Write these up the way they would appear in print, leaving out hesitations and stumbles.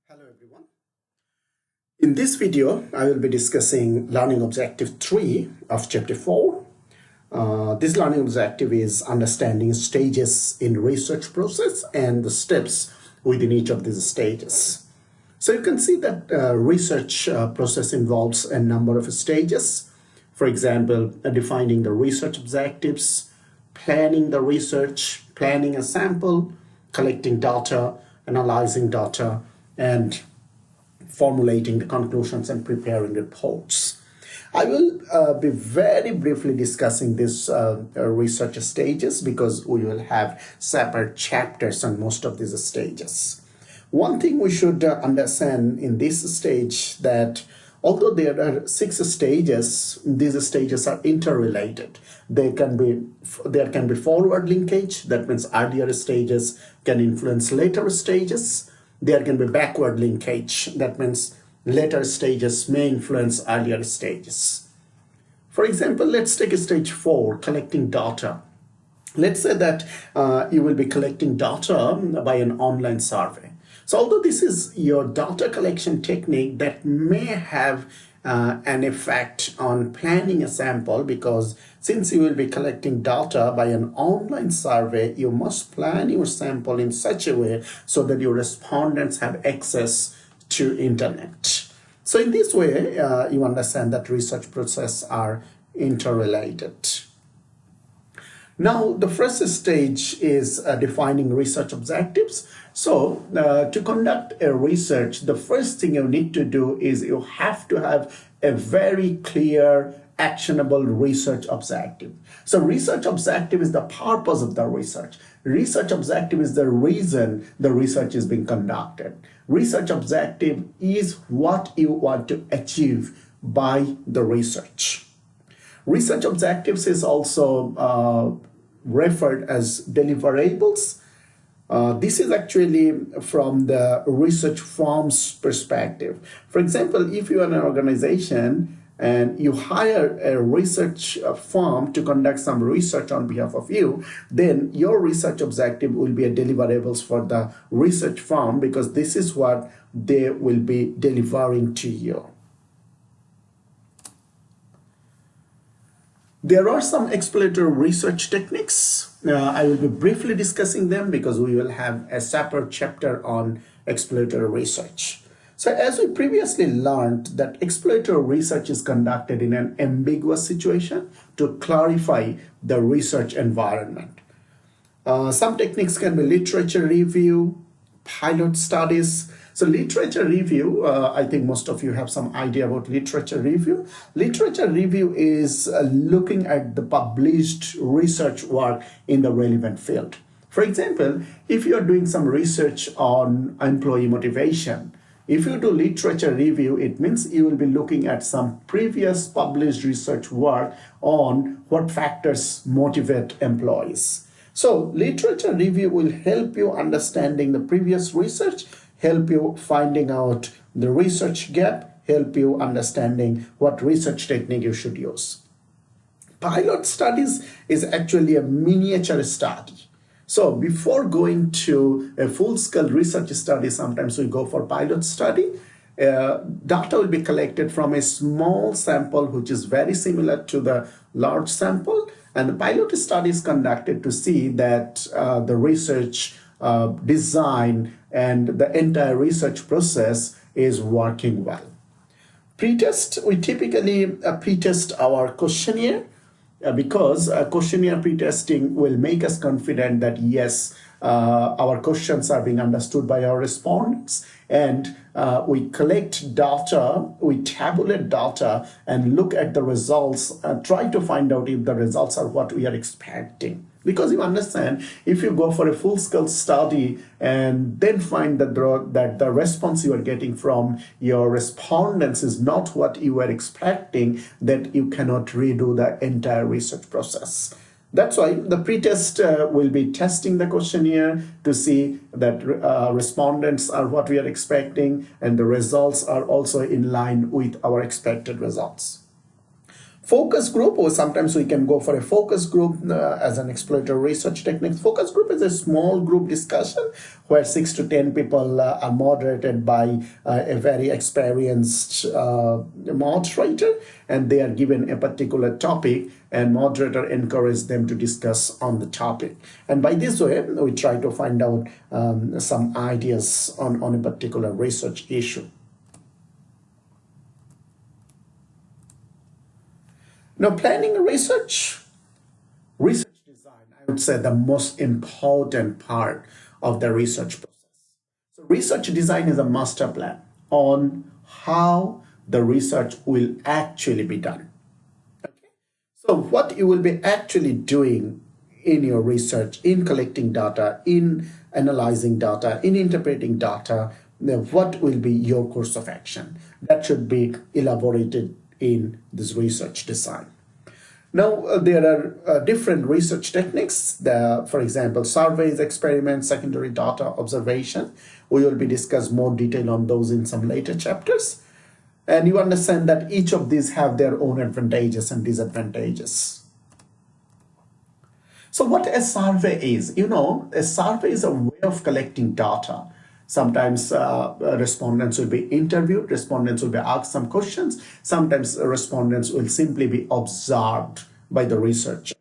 Hello everyone. In this video, I will be discussing learning objective 3 of chapter 4. This learning objective is understanding stages in research process and the steps within each of these stages. So you can see that research process involves a number of stages. For example, defining the research objectives, planning the research, planning a sample, collecting data, analyzing data, and formulating the conclusions and preparing reports. I will be very briefly discussing these research stages because we will have separate chapters on most of these stages. One thing we should understand in this stage that although there are 6 stages, these stages are interrelated. There can be forward linkage, that means earlier stages can influence later stages. There can be backward linkage, that means later stages may influence earlier stages. For example, let's take a stage 4, collecting data. Let's say that you will be collecting data by an online survey. So although this is your data collection technique, that may have an effect on planning a sample, because since you will be collecting data by an online survey, you must plan your sample in such a way so that your respondents have access to internet. So in this way, you understand that research processes are interrelated. Now, the first stage is defining research objectives. So to conduct a research, the first thing you need to do is you have to have a very clear, actionable research objective. So research objective is the purpose of the research. Research objective is the reason the research is being conducted. Research objective is what you want to achieve by the research. Research objectives is also referred as deliverables. This is actually from the research firm's perspective. For example, if you are an organization and you hire a research firm to conduct some research on behalf of you, then your research objective will be a deliverables for the research firm, because this is what they will be delivering to you. There are some exploratory research techniques. I will be briefly discussing them because we will have a separate chapter on exploratory research. So as we previously learned, that exploratory research is conducted in an ambiguous situation to clarify the research environment. Some techniques can be literature review, pilot studies. So literature review, I think most of you have some idea about literature review. Literature review is looking at the published research work in the relevant field. For example, if you are doing some research on employee motivation, if you do literature review, it means you will be looking at some previous published research work on what factors motivate employees. So literature review will help you understanding the previous research, help you finding out the research gap, help you understanding what research technique you should use. Pilot studies is actually a miniature study. So before going to a full-scale research study, sometimes we go for pilot study. Data will be collected from a small sample which is very similar to the large sample, and the pilot study is conducted to see that the research design and the entire research process is working well. Pretest, we typically pretest our questionnaire because questionnaire pretesting will make us confident that yes, our questions are being understood by our respondents, and we collect data, we tabulate data and look at the results, try to find out if the results are what we are expecting. Because you understand, if you go for a full-scale study and then find that the response you are getting from your respondents is not what you were expecting, that you cannot redo the entire research process. That's why the pretest will be testing the questionnaire to see that respondents are what we are expecting and the results are also in line with our expected results. Focus group, or sometimes we can go for a focus group as an exploratory research technique. Focus group is a small group discussion where 6 to 10 people are moderated by a very experienced moderator, and they are given a particular topic, and moderator encourages them to discuss on the topic. And by this way, we try to find out some ideas on a particular research issue. Now, planning research design, I would say the most important part of the research process. So research design is a master plan on how the research will actually be done. Okay? So what you will be actually doing in your research, in collecting data, in analyzing data, in interpreting data, what will be your course of action? That should be elaborated in this research design. Now, there are different research techniques. For example, surveys, experiments, secondary data observation. We will be discuss more detail on those in some later chapters. And you understand that each of these have their own advantages and disadvantages. So what a survey is, a survey is a way of collecting data. Sometimes respondents will be interviewed, respondents will be asked some questions, sometimes respondents will simply be observed by the researcher.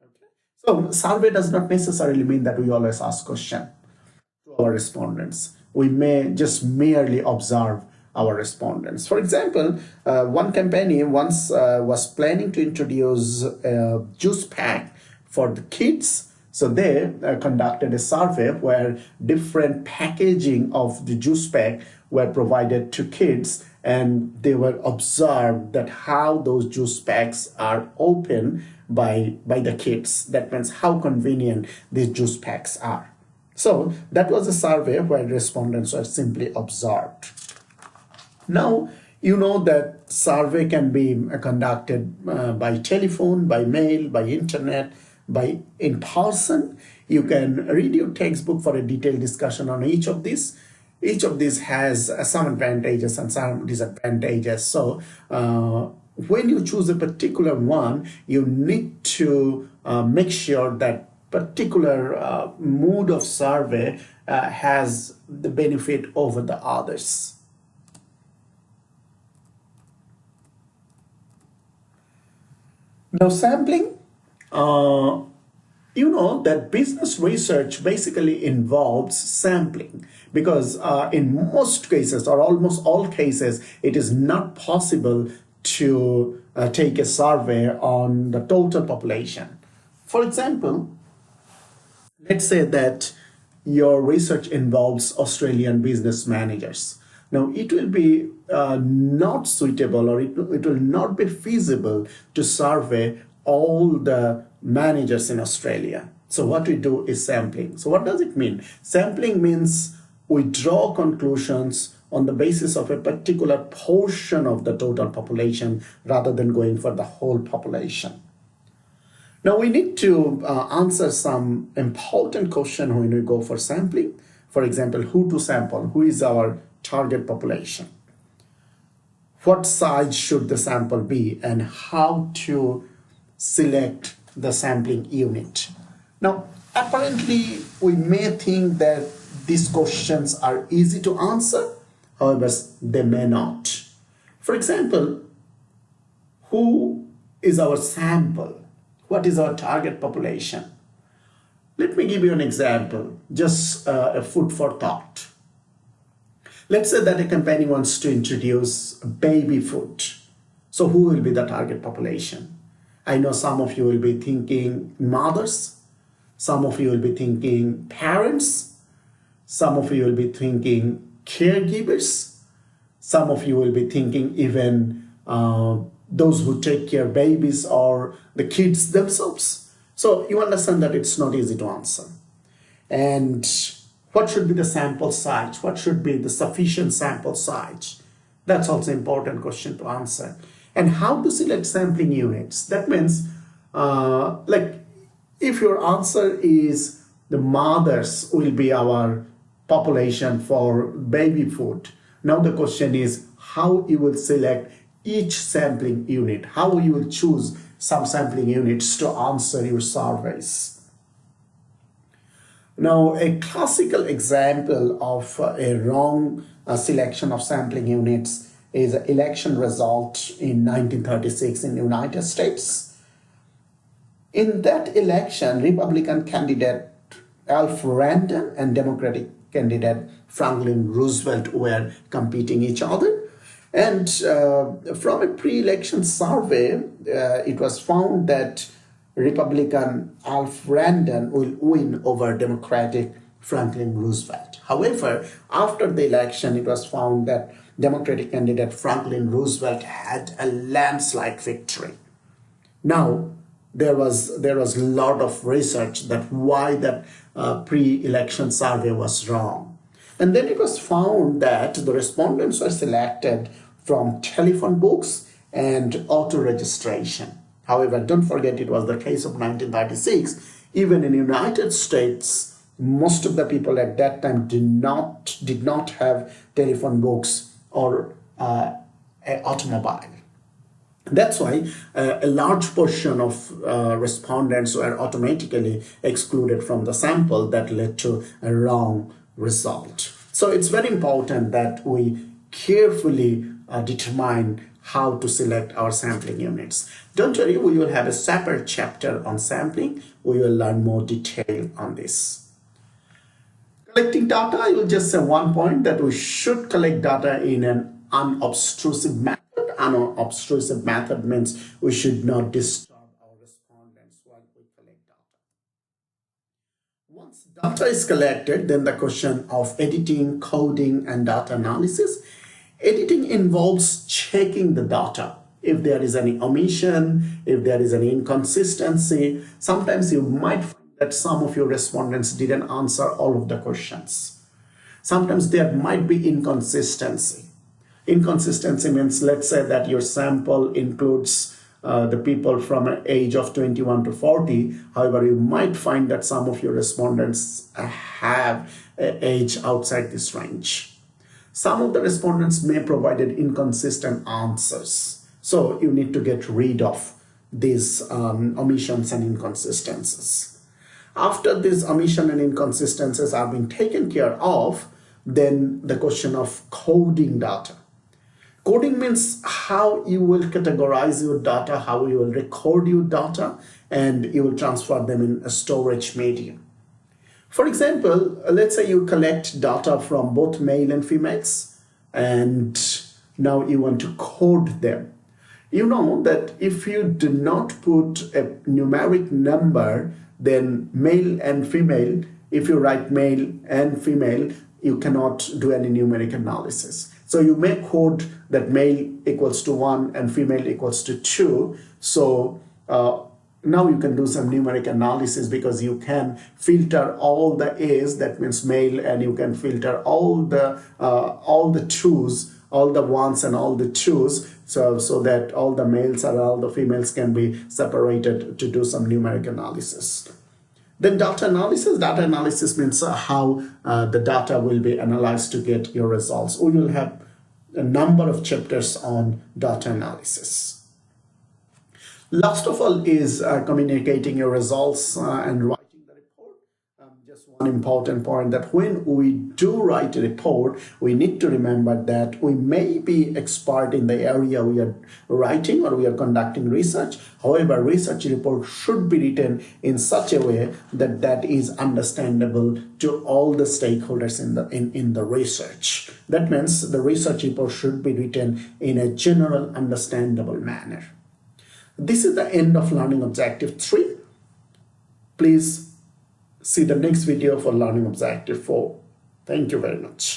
Okay? So survey does not necessarily mean that we always ask questions to our respondents. We may just merely observe our respondents. For example, one company once was planning to introduce a juice pack for the kids. So they conducted a survey where different packaging of the juice pack were provided to kids, and they were observed that how those juice packs are opened by the kids. That means how convenient these juice packs are. So that was a survey where respondents were simply observed. Now, you know that survey can be conducted by telephone, by mail, by internet, by in person. You can read your textbook for a detailed discussion on each of these. Each of these has some advantages and some disadvantages. So when you choose a particular one, you need to make sure that particular mode of survey has the benefit over the others. Now, sampling, you know that business research basically involves sampling, because in most cases or almost all cases, it is not possible to take a survey on the total population. For example, let's say that your research involves Australian business managers. Now, it will be not suitable, or it will not be feasible to survey all the managers in Australia. So what we do is sampling. So what does it mean? Sampling means we draw conclusions on the basis of a particular portion of the total population rather than going for the whole population. Now, we need to answer some important question when we go for sampling. For example, who to sample? Who is our target population? What size should the sample be, and how to select the sampling unit? Now, apparently, we may think that these questions are easy to answer. However, they may not. For example, who is our sample? What is our target population? Let me give you an example, just a food for thought. Let's say that a company wants to introduce baby food. So who will be the target population? I know some of you will be thinking mothers, some of you will be thinking parents, some of you will be thinking caregivers, some of you will be thinking even those who take care of babies or the kids themselves. So you understand that it's not easy to answer. And what should be the sample size? What should be the sufficient sample size? That's also an important question to answer. And how to select sampling units? That means, like, if your answer is the mothers will be our population for baby food, now the question is how you will select each sampling unit, how you will choose some sampling units to answer your surveys. Now, a classical example of a wrong selection of sampling units is an election result in 1936 in the United States. In that election, Republican candidate Alf Randon and Democratic candidate Franklin Roosevelt were competing each other. And from a pre-election survey, it was found that Republican Alf Randon will win over Democratic Franklin Roosevelt. However, after the election, it was found that Democratic candidate Franklin Roosevelt had a landslide victory. Now, there was a lot of research that why that pre-election survey was wrong. And then it was found that the respondents were selected from telephone books and auto registration. However, don't forget it was the case of 1936. Even in the United States, most of the people at that time did not have telephone books or an automobile. That's why a large portion of respondents were automatically excluded from the sample. That led to a wrong result. So it's very important that we carefully determine how to select our sampling units. Don't worry, we will have a separate chapter on sampling. We will learn more detail on this. Collecting data, I will just say one point that we should collect data in an unobtrusive method. Unobtrusive method means we should not disturb our respondents while we collect data. Once data is collected, then the question of editing, coding, and data analysis. Editing involves checking the data. If there is any omission, if there is any inconsistency, sometimes you might find that some of your respondents didn't answer all of the questions. Sometimes there might be inconsistency. Inconsistency means, let's say that your sample includes the people from an age of 21 to 40. However, you might find that some of your respondents have an age outside this range. Some of the respondents may have provided inconsistent answers. So you need to get rid of these omissions and inconsistencies. After these omissions and inconsistencies are being taken care of, then the question of coding data. Coding means how you will categorize your data, how you will record your data, and you will transfer them in a storage medium. For example, let's say you collect data from both male and females, and now you want to code them. You know that if you do not put a numeric number, then male and female, if you write male and female, you cannot do any numeric analysis. So you may code that male equals to 1 and female equals to 2. So now you can do some numeric analysis because you can filter all the A's, that means male, and you can filter all the 2's, all the 1's and all the 2's, so that all the males and all the females can be separated to do some numeric analysis. Then data analysis. Data analysis means how the data will be analyzed to get your results. We will have a number of chapters on data analysis. Last of all is communicating your results and writing the report. Just one important point, that when we do write a report, we need to remember that we may be expert in the area we are writing or we are conducting research. However, research report should be written in such a way that that is understandable to all the stakeholders in the research. That means the research report should be written in a general, understandable manner. This is the end of Learning Objective 3. Please see the next video for Learning Objective 4. Thank you very much.